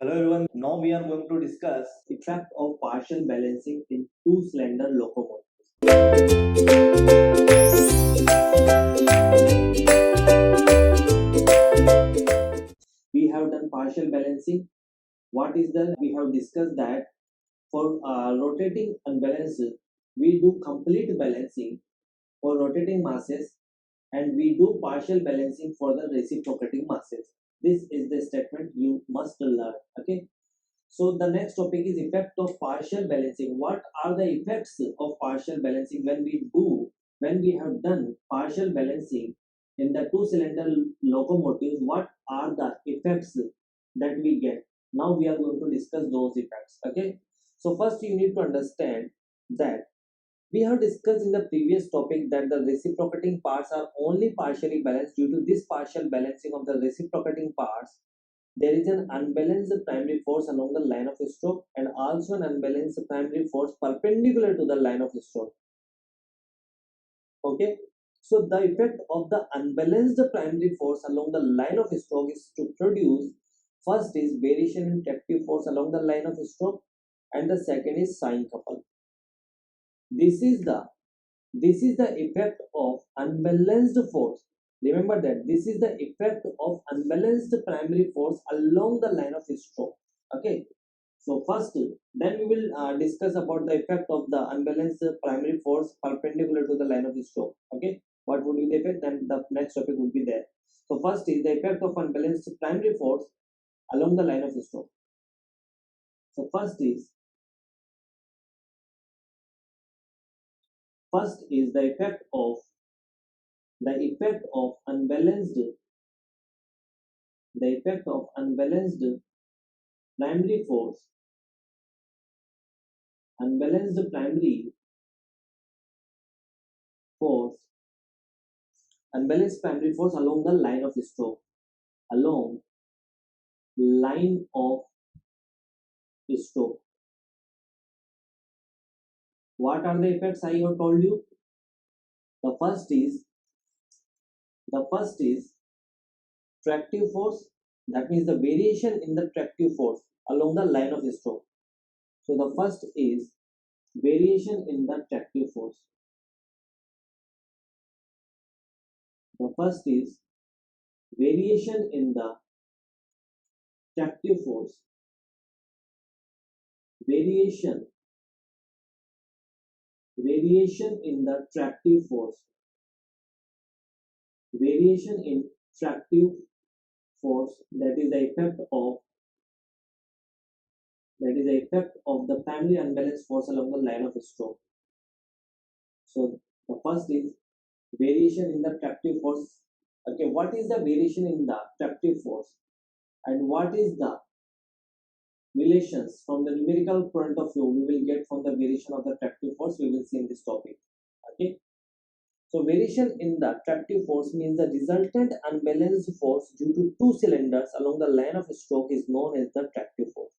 Hello everyone. Now we are going to discuss effect of partial balancing in two cylinder locomotives. We have done partial balancing. What is that? We have discussed that for rotating unbalanced, we do complete balancing for rotating masses and we do partial balancing for the reciprocating masses. This is the statement you must learn. Okay. So the next topic is effect of partial balancing. What are the effects of partial balancing when we have done partial balancing in the two cylinder locomotives? What are the effects that we get? Now we are going to discuss those effects. Okay. So first you need to understand that we have discussed in the previous topic that the reciprocating parts are only partially balanced. Due to this partial balancing of the reciprocating parts, there is an unbalanced primary force along the line of stroke and also an unbalanced primary force perpendicular to the line of stroke. Okay. So the effect of the unbalanced primary force along the line of stroke is to produce, first is variation in tractive force along the line of stroke, and the second is sine couple. This is the effect of unbalanced force. Remember that this is the effect of unbalanced primary force along the line of stroke. Okay. So first, then we will discuss about the effect of the unbalanced primary force perpendicular to the line of stroke. Okay. What would be the effect? Then the next topic would be there. So first is the effect of unbalanced primary force along the line of stroke. So first is the effect of unbalanced primary force, unbalanced primary force, unbalanced primary force along the line of stroke, along line of stroke. What are the effects I have told you? The first is tractive force. That means the variation in the tractive force along the line of stroke. So the first is variation in the tractive force. The first is variation in the tractive force. Variation in the tractive force. Variation in tractive force, that is the effect of the primary unbalanced force along the line of stroke. So the first is variation in the tractive force. Okay, what is the variation in the tractive force and what is the relations from the numerical point of view we will get from the variation of the tractive force, we will see in this topic. Okay. So variation in the tractive force means the resultant unbalanced force due to two cylinders along the line of stroke is known as the tractive force.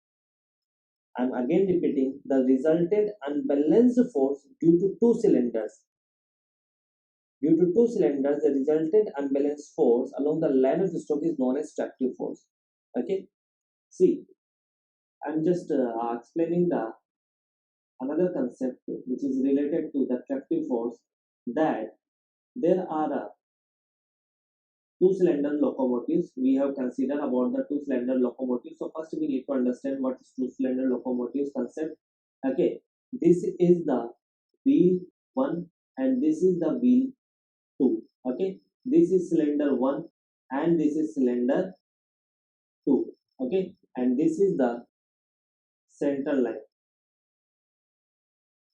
I am again repeating, the resultant unbalanced force due to two cylinders. Due to two cylinders, the resultant unbalanced force along the line of stroke is known as tractive force. Okay. See, I am just explaining the another concept which is related to the tractive force, that there are two cylinder locomotives. We have considered about the two cylinder locomotives. So first we need to understand what is two cylinder locomotives concept. Okay, this is the wheel 1 and this is the wheel 2. Okay, this is cylinder 1 and this is cylinder 2. Okay, and this is the center line.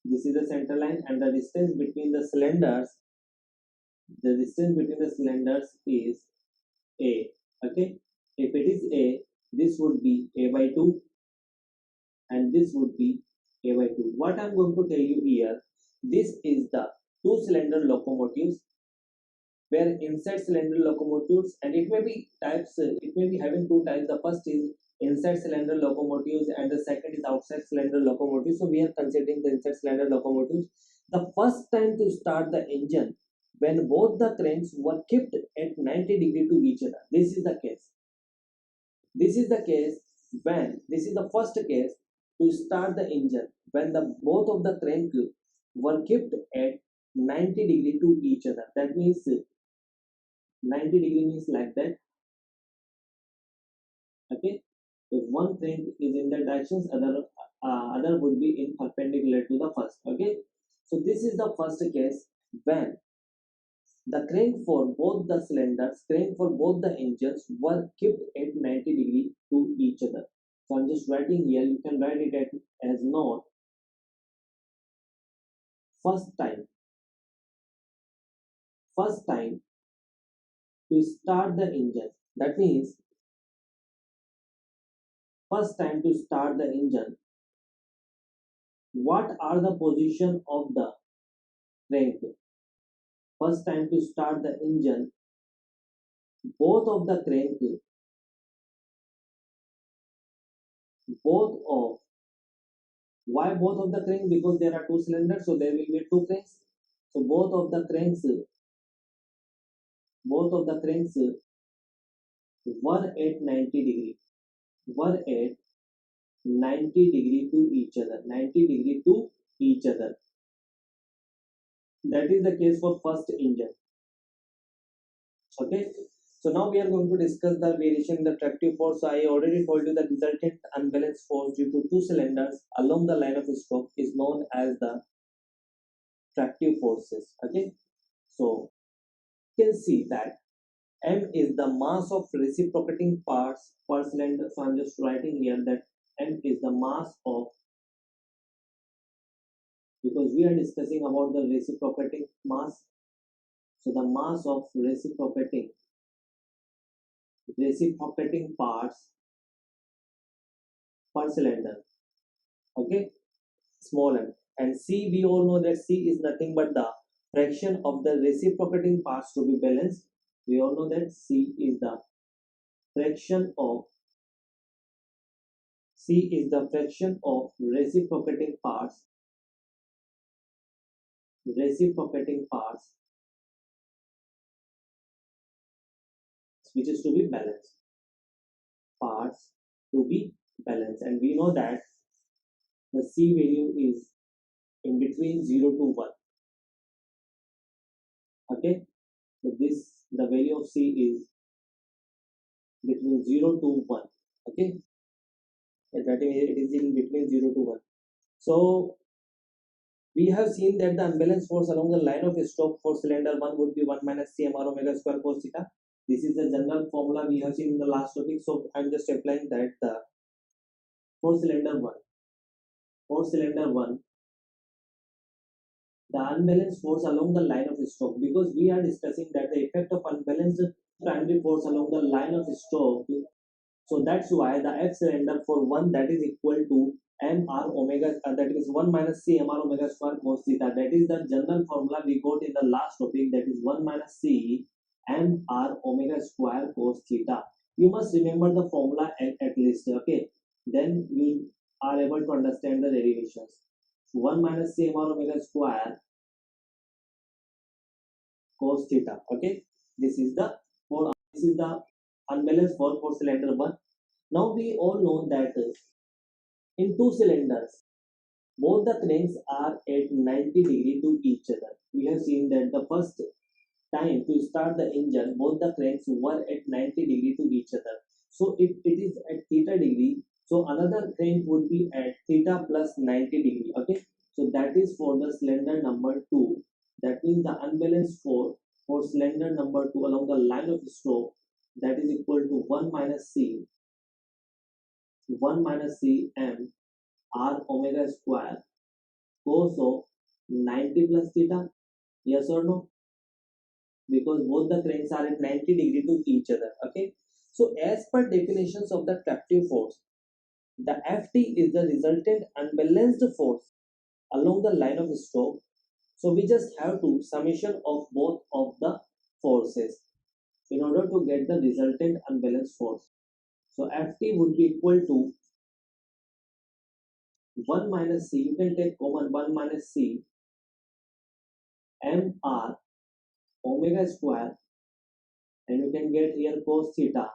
This is the center line, and the distance between the cylinders is A. Okay, if it is A, this would be A by 2 and this would be A by 2. What I'm going to tell you here, this is the two cylinder locomotives, where inside cylinder locomotives, and it may be having two types. The first is inside cylinder locomotives and the second is outside cylinder locomotives. So we are considering the inside cylinder locomotives. The first time to start the engine when both the cranes were kept at 90 degree to each other. This is the case when this is the first case to start the engine when the both of the crank were kept at 90 degree to each other. That means 90 degree means like that. Okay, if one crank is in the directions, other would be in perpendicular to the first. Okay, so this is the first case when the crank for both the cylinders, crank for both the engines were kept at 90 degree to each other. So I'm just writing here, you can write it as note. First time, first time to start the engine. That means first time to start the engine. What are the position of the crank? First time to start the engine, both of the crank, both of why both of the crank? Because there are two cylinders, so there will be two cranks. So both of the cranks were at 90 degree, were at 90 degree to each other, 90 degree to each other. That is the case for first engine. Okay. So now we are going to discuss the variation in the tractive force. I already told you the resultant unbalanced force due to two cylinders along the line of stroke is known as the tractive forces. Okay. So you can see that M is the mass of reciprocating parts per cylinder. So I'm just writing here that M is the mass of, because we are discussing about the reciprocating mass. So the mass of reciprocating parts per cylinder. Okay, small m. And C, we all know that C is nothing but the fraction of the reciprocating parts to be balanced. We all know that fraction of C is the fraction of reciprocating parts which is to be balanced. Parts to be balanced. And we know that the C value is in between 0 to 1. Okay, so this the value of C is between 0 to 1. Okay, that is, it is in between 0 to 1. So we have seen that the unbalanced force along the line of stroke for cylinder 1 would be 1 minus CMR omega square cos theta. This is the general formula we have seen in the last topic. So I'm just applying that for cylinder 1. For cylinder 1, the unbalanced force along the line of stroke, because we are discussing that the effect of unbalanced primary force along the line of stroke. So that's why the F cylinder for 1, that is equal to mr omega, that is 1 minus c mr omega square cos theta. That is the general formula we got in the last topic, that is 1 minus c mr omega square cos theta. You must remember the formula at least. Okay, then you are able to understand the derivations. 1 minus c mr omega square cos theta. Okay, this is the unbalanced for cylinder 1. Now we all know that in two cylinders, both the cranks are at 90 degree to each other. We have seen that the first time to start the engine, both the cranks were at 90 degree to each other. So if it is at theta degree, so another crank would be at theta plus 90 degree. Okay, so that is for the cylinder number 2. That means the unbalanced force for cylinder number 2 along the line of stroke, that is equal to 1 minus c m r omega square cos of 90 plus theta. Yes or no? Because both the cranes are at 90 degree to each other. Okay, so as per definitions of the tractive force, the Ft is the resultant unbalanced force along the line of stroke. So we just have to summation of both of the forces in order to get the resultant unbalanced force. So Ft would be equal to 1 minus c, you can take common 1 minus c mr omega square, and you can get here cos theta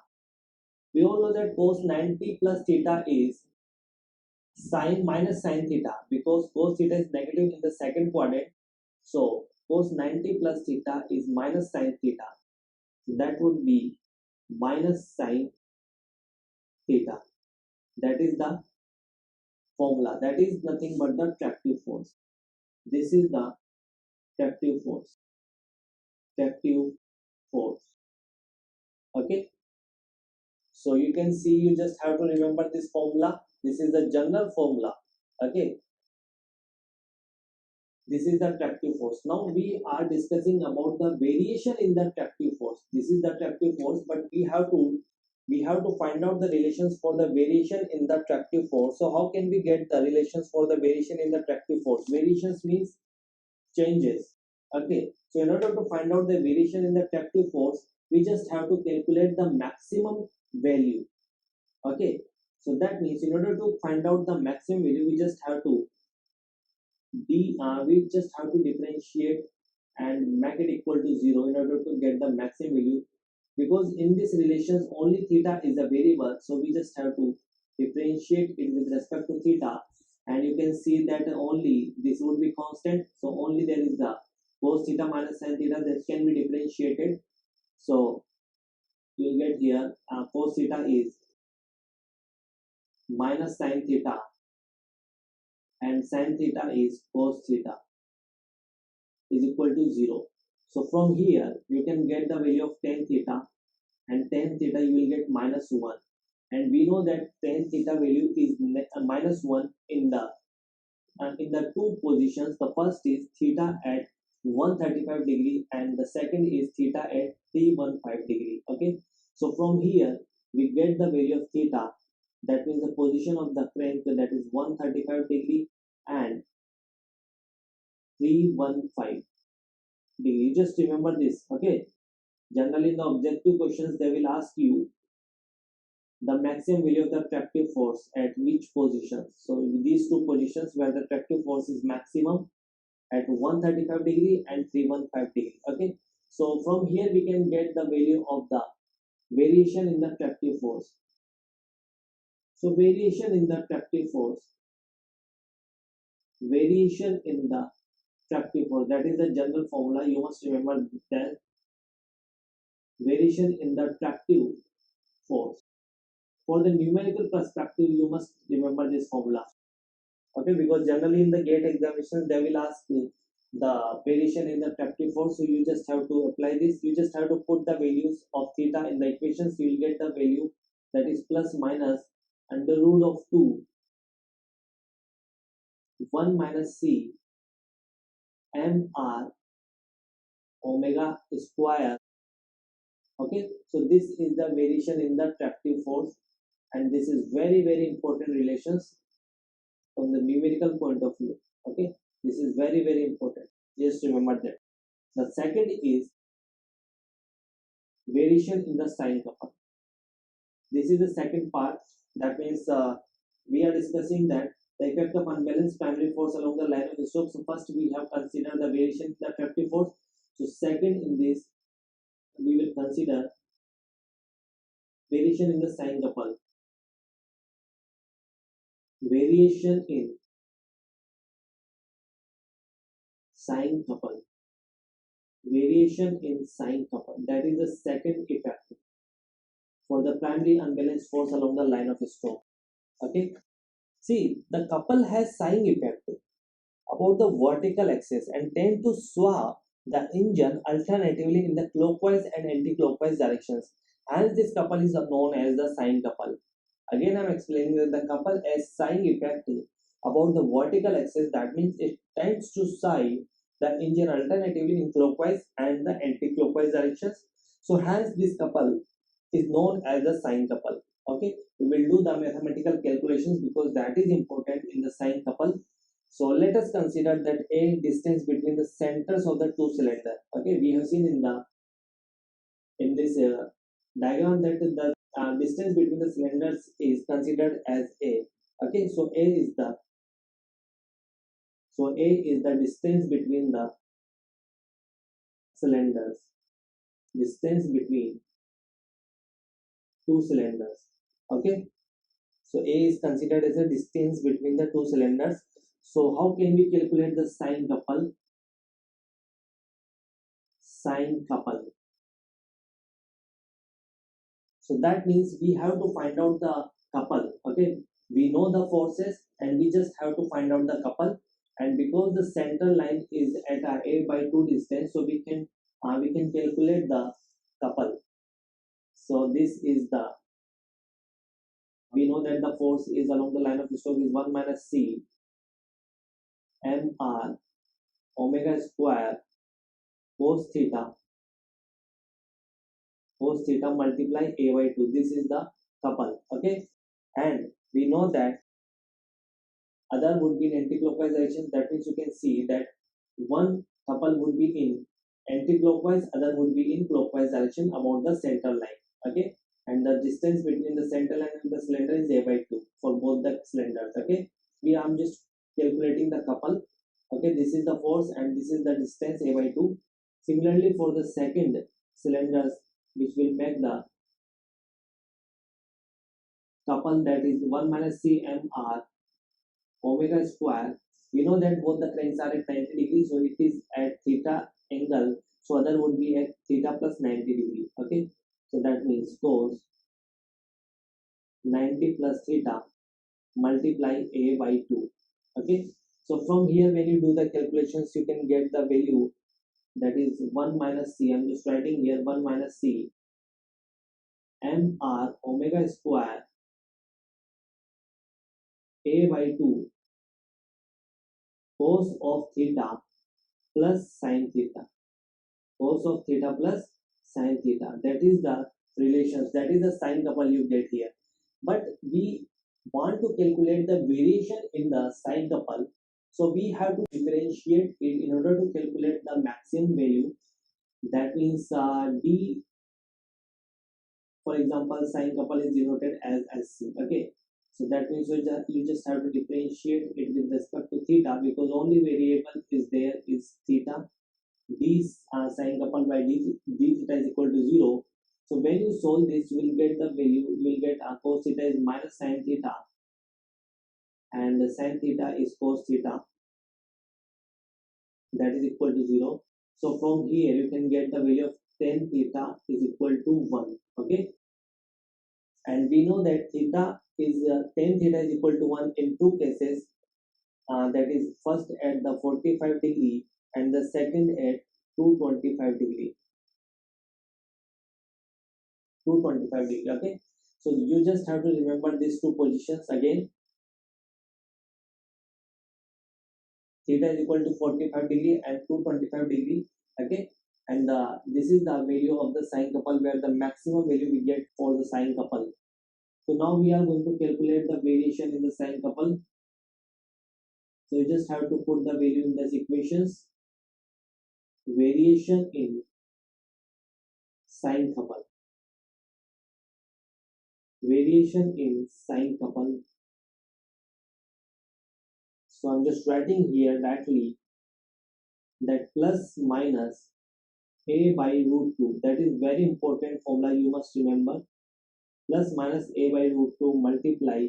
We all know that cos 90 plus theta is sine minus sine theta, because cos theta is negative in the second quadrant. So cos 90 plus theta is minus sine theta. That would be minus sine theta. That is the formula. That is nothing but the tractive force. This is the tractive force. Tractive force. Okay. So you can see, you just have to remember this formula. This is the general formula. Okay. This is the tractive force. Now we are discussing about the variation in the tractive force. This is the tractive force, but we have to find out the relations for the variation in the tractive force. So how can we get the relations for the variation in the tractive force? Variations means changes. Okay. So in order to find out the variation in the tractive force, we just have to calculate the maximum value. Okay. So that means in order to find out the maximum value, we just have to differentiate and make it equal to 0 in order to get the maximum value, because in this relations only theta is a variable, so we just have to differentiate it with respect to theta, and you can see that only this would be constant, so only there is the cos theta minus sin theta that can be differentiated. So you'll get here cos theta is minus sin theta and sin theta is cos theta is equal to 0. So from here you can get the value of tan theta, and tan theta you will get minus 1, and we know that tan theta value is minus 1 in the two positions. The first is theta at 135 degree and the second is theta at 315 degree. Okay, so from here we get the value of theta, that means the position of the crank, that is 135 degree and 315 degree. Just remember this. Okay, generally in the objective questions they will ask you the maximum value of the tractive force at which position. So in these two positions where the tractive force is maximum at 135 degree and 315 degree. Okay, so from here we can get the value of the variation in the tractive force. So variation in the tractive force, variation in the tractive force, that is the general formula. You must remember that variation in the tractive force. For the numerical perspective, you must remember this formula. Okay, because generally in the gate examinations they will ask the variation in the tractive force, so you just have to apply this. You just have to put the values of theta in the equations. You will get the value that is plus minus under root of 2 1 minus c mr omega square. Okay, so this is the variation in the tractive force, and this is very important relations from the numerical point of view. Okay, this is very important. Just remember that. The second is variation in the sine couple. This is the second part. That means we are discussing that the effect of unbalanced primary force along the line of Stokes. So first we have considered the variation in the attractive force. So second in this we will consider variation in the sine couple. Variation in sine couple. Variation in sine couple. That is the second effect for the primary unbalanced force along the line of Stokes. Okay. See, the couple has sine effect about the vertical axis and tend to swap the engine alternatively in the clockwise and anti-clockwise directions. Hence, this couple is known as the sine couple. Again, I am explaining that the couple has sine effect about the vertical axis. That means it tends to sway the engine alternatively in clockwise and the anti-clockwise directions. So, hence this couple is known as the sine couple. Okay, we will do the mathematical calculations because that is important in the sine couple. So let us consider that a distance between the centers of the two cylinders. Okay, we have seen in this diagram that the distance between the cylinders is considered as a. Okay, so a is the distance between the cylinders. Distance between two cylinders. Okay, so A is considered as a distance between the two cylinders. So how can we calculate the sine couple? Sine couple. So that means we have to find out the couple. Okay, we know the forces and we just have to find out the couple. And because the center line is at a by 2 distance, so we can calculate the couple. So this is the, we know that the force is along the line of Stokes is 1 minus C m r omega square cos theta multiply a by 2. This is the couple. Okay, and we know that other would be in anti-clockwise direction. That means you can see that one couple would be in anti-clockwise, other would be in clockwise direction about the center line. Okay, and the distance between the center line and the cylinder is a by 2 for both the cylinders. Okay, we are just calculating the couple. Okay, this is the force and this is the distance a by 2. Similarly, for the second cylinders, which will make the couple, that is 1 minus C m r omega square. We know that both the cranes are at 90 degrees, so it is at theta angle. So other would be at theta plus 90 degree. Okay, so that means cos 90 plus theta multiply a by 2. Okay, so from here when you do the calculations, you can get the value, that is 1 minus c. I'm just writing here 1 minus c m r omega square a by 2 cos of theta plus sine theta. Cos of theta plus sine theta. That is the relations. That is the sine couple you get here. But we want to calculate the variation in the sine couple. So we have to differentiate it in order to calculate the maximum value. That means D, for example, sine couple is denoted as SC. Okay. So that means you just have to differentiate it with respect to theta, because only variable is there is theta. D sine coupled by d theta is equal to 0. So when you solve this, you will get the value, you will get cos theta is minus sine theta and sine theta is cos theta, that is equal to 0. So from here you can get the value of tan theta is equal to 1. Okay, and we know that theta is tan theta is equal to 1 in two cases, that is first at the 45 degree and the second at 225 degree. 225 degree. Okay, so you just have to remember these two positions again. Theta is equal to 45 degree and 225 degree. Okay, and this is the value of the sine couple, where the maximum value we get for the sine couple. So now we are going to calculate the variation in the sine couple. So you just have to put the value in these equations. Variation in sine couple. Variation in sine couple. So I'm just writing here directly that plus minus a by root 2. That is very important formula you must remember. Plus minus a by root 2 multiply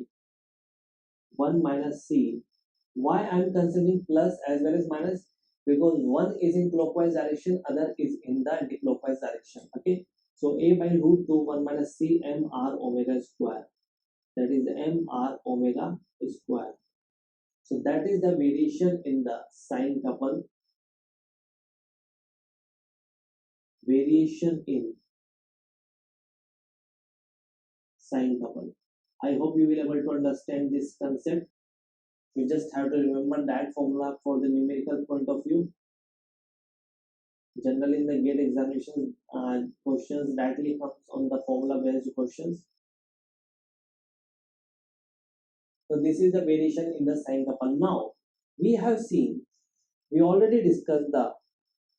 1 minus c. Why I am considering plus as well as minus? Because one is in clockwise direction, other is in the anti-clockwise direction. Okay, so a by root 2 1 minus c m r omega square. That is m r omega square. So that is the variation in the sine couple. Variation in sine couple. I hope you will able to understand this concept. You just have to remember that formula for the numerical point of view. Generally in the GATE examination, questions directly comes on the formula based questions. So this is the variation in the sine couple. Now we have seen, we already discussed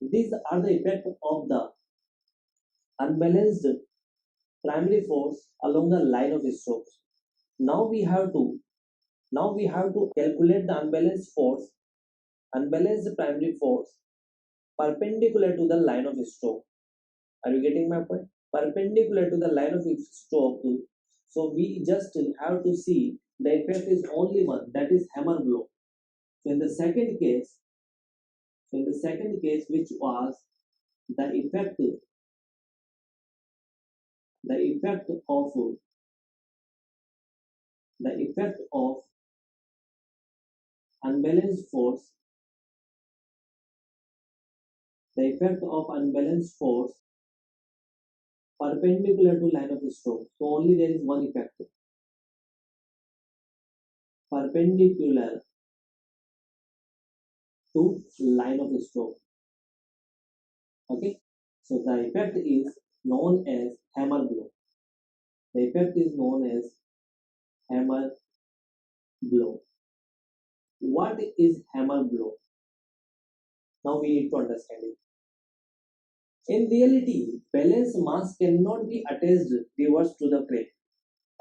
these are the effect of the unbalanced primary force along the line of Stokes. Now we have to calculate the unbalanced primary force perpendicular to the line of Stokes. Are you getting my point? perpendicular to the line of stroke, so we just have to see the effect is only one, that is hammer blow. So in the second case, which was the effect, the effect of the effect of unbalanced force, the effect of unbalanced force perpendicular to line of stroke. So only there is one effect, perpendicular to line of stroke. Okay, so the effect is known as hammer blow. The effect is known as hammer blow. What is hammer blow? Now we need to understand it. In reality, balanced mass cannot be attached reverse to the frame.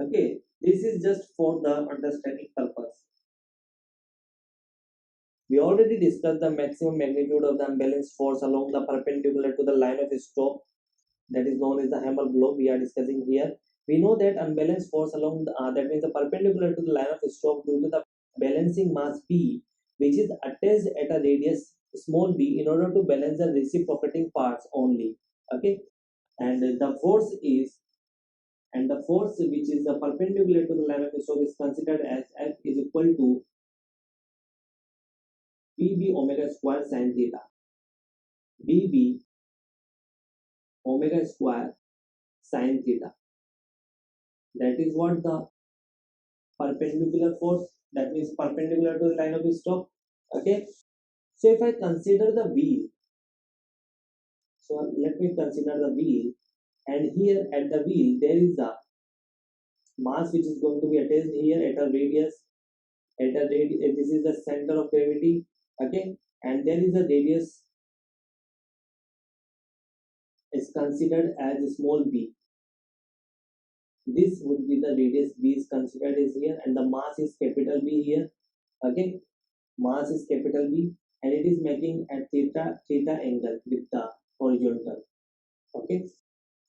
Okay, this is just for the understanding purpose. We already discussed the maximum magnitude of the unbalanced force along the perpendicular to the line of stroke, that is known as the hammer blow. We are discussing here. We know that unbalanced force along the, that means the perpendicular to the line of stroke due to the balancing mass B, which is attached at a radius small b in order to balance the reciprocating parts only. Okay, and the force which is the perpendicular to the line of stroke is considered as F is equal to BB omega square sin theta. BB omega square sin theta. That is what the perpendicular force, that means perpendicular to the line of stroke. Okay, so if I consider the wheel, so let me consider the wheel, and here at the wheel there is a mass which is going to be attached here at a radius, this is the center of gravity. Okay, and there is a radius is considered as small b. This would be the radius b is considered is here, and the mass is capital B here. Okay, mass is capital B, and it is making a theta angle with the horizontal. Okay,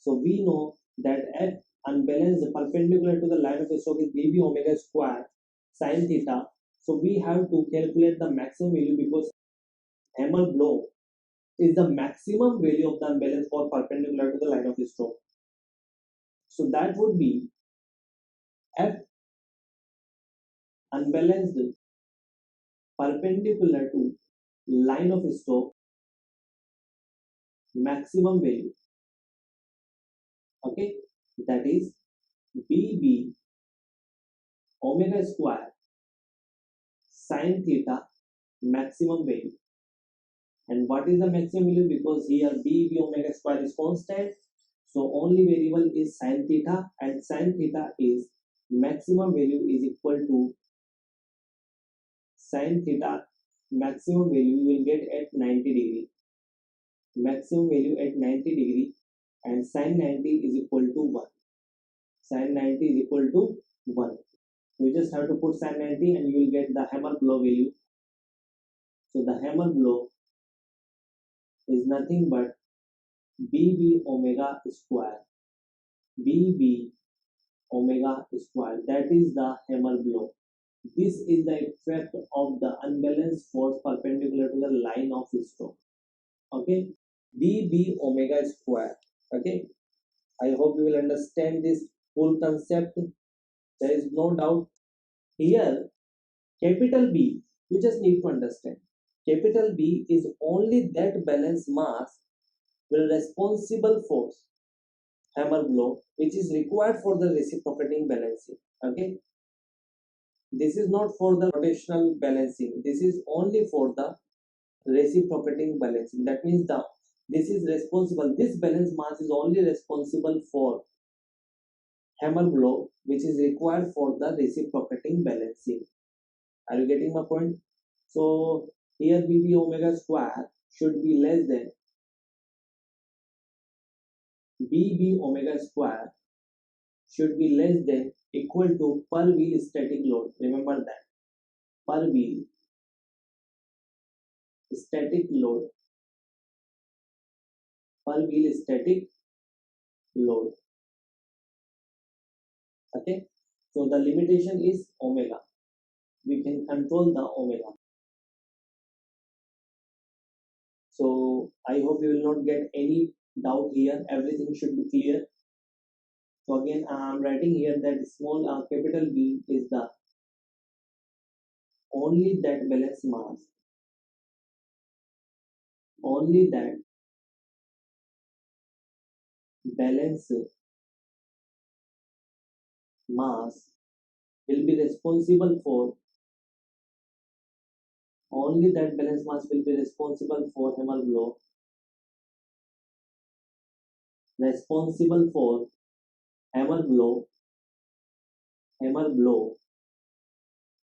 so we know that F unbalanced perpendicular to the line of stroke is BB omega square sin theta. So we have to calculate the maximum value, because hammer blow is the maximum value of the unbalanced force perpendicular to the line of stroke. So that would be F unbalanced perpendicular to line of stroke maximum value. Okay, that is BB omega square sin theta maximum value. And what is the maximum value? Because here BB omega square is constant, so only variable is sin theta, and sin theta is maximum value is equal to sin theta maximum value you will get at 90 degree. Maximum value at 90 degree, and sin 90 is equal to 1. Sin 90 is equal to 1. You just have to put sin 90 and you will get the hammer blow value. So the hammer blow is nothing but BB omega square. BB omega square. That is the hammer blow. This is the effect of the unbalanced force perpendicular to the line of stroke. Okay, BB omega square. Okay, I hope you will understand this whole concept. There is no doubt here. Capital B, you just need to understand. Capital B is only that balance mass will responsible force hammer blow, which is required for the reciprocating balancing. Okay, this is not for the rotational balancing. This is only for the reciprocating balancing. That means this is responsible. This balance mass is only responsible for hammer blow, which is required for the reciprocating balancing. Are you getting my point? So here BB omega square should be less than BB omega square should be less than equal to per wheel static load. Remember that. Per wheel static load. Per wheel static load. Okay, so the limitation is omega. We can control the omega. So I hope you will not get any doubt here. Everything should be clear. So again, I'm writing here that small capital B is the only that balance mass, only that balance mass will be responsible for, only that balance mass will be responsible for hammer blow, responsible for hammer blow, hammer blow,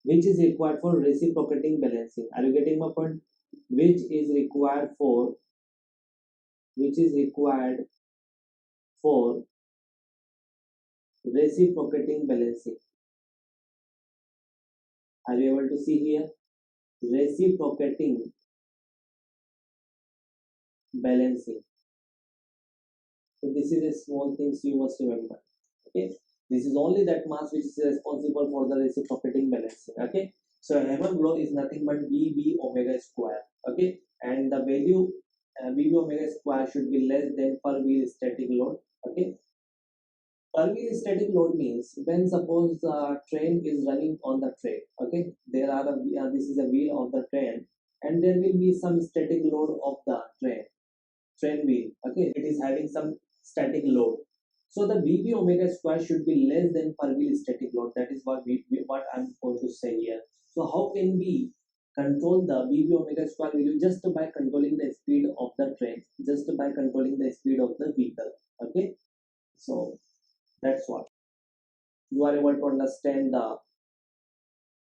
which is required for reciprocating balancing. Are you getting my point? Which is required for, which is required for reciprocating balancing. Are you able to see here? Reciprocating balancing. So this is a small things you must remember. Okay, this is only that mass which is responsible for the reciprocating balancing. Okay, so hammer blow is nothing but BB omega square. Okay, and the value BB omega square should be less than per wheel static load. Okay, per wheel static load means when suppose the train is running on the track. Okay, there are this is a wheel of the train, and there will be some static load of the train wheel. Okay, it is having some static load. So the BB omega square should be less than per wheel static load. That is what I'm going to say here. So how can we control the BB omega square value? Just by controlling the speed of the train, just by controlling the speed of the vehicle. Okay, so that's what you are able to understand the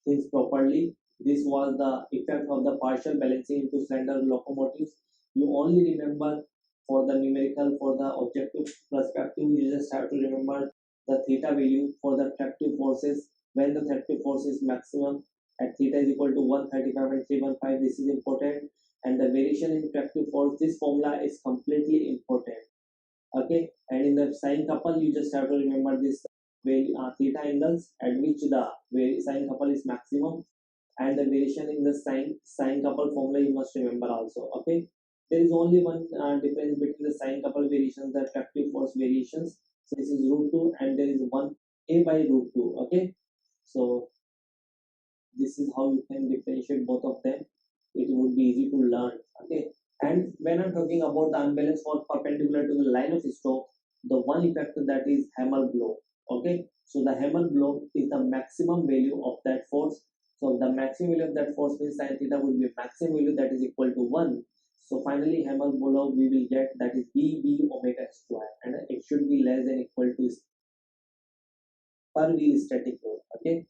things properly. This was the effect of the partial balancing into slender locomotives. You only remember for the numerical, for the objective perspective, you just have to remember the theta value for the tractive forces when the tractive force is maximum at theta is equal to 135.315. This is important. And the variation in tractive force, this formula is completely important. Okay, and in the sine couple, you just have to remember this theta angles at which the sine couple is maximum, and the variation in the sine couple formula you must remember also. Okay, there is only one difference between the sine couple variations, the attractive force variations. So this is root 2 and there is 1 a by root 2. Okay, so this is how you can differentiate both of them. It would be easy to learn. Okay, and when I'm talking about the unbalanced force perpendicular to the line of stroke, the one effect that is hammer blow. Okay, so the hammer blow is the maximum value of that force. So the maximum value of that force means sin theta would be maximum value that is equal to 1. So finally hammer blow we will get that is BB omega square, and it should be less than equal to per wheel static load. Okay,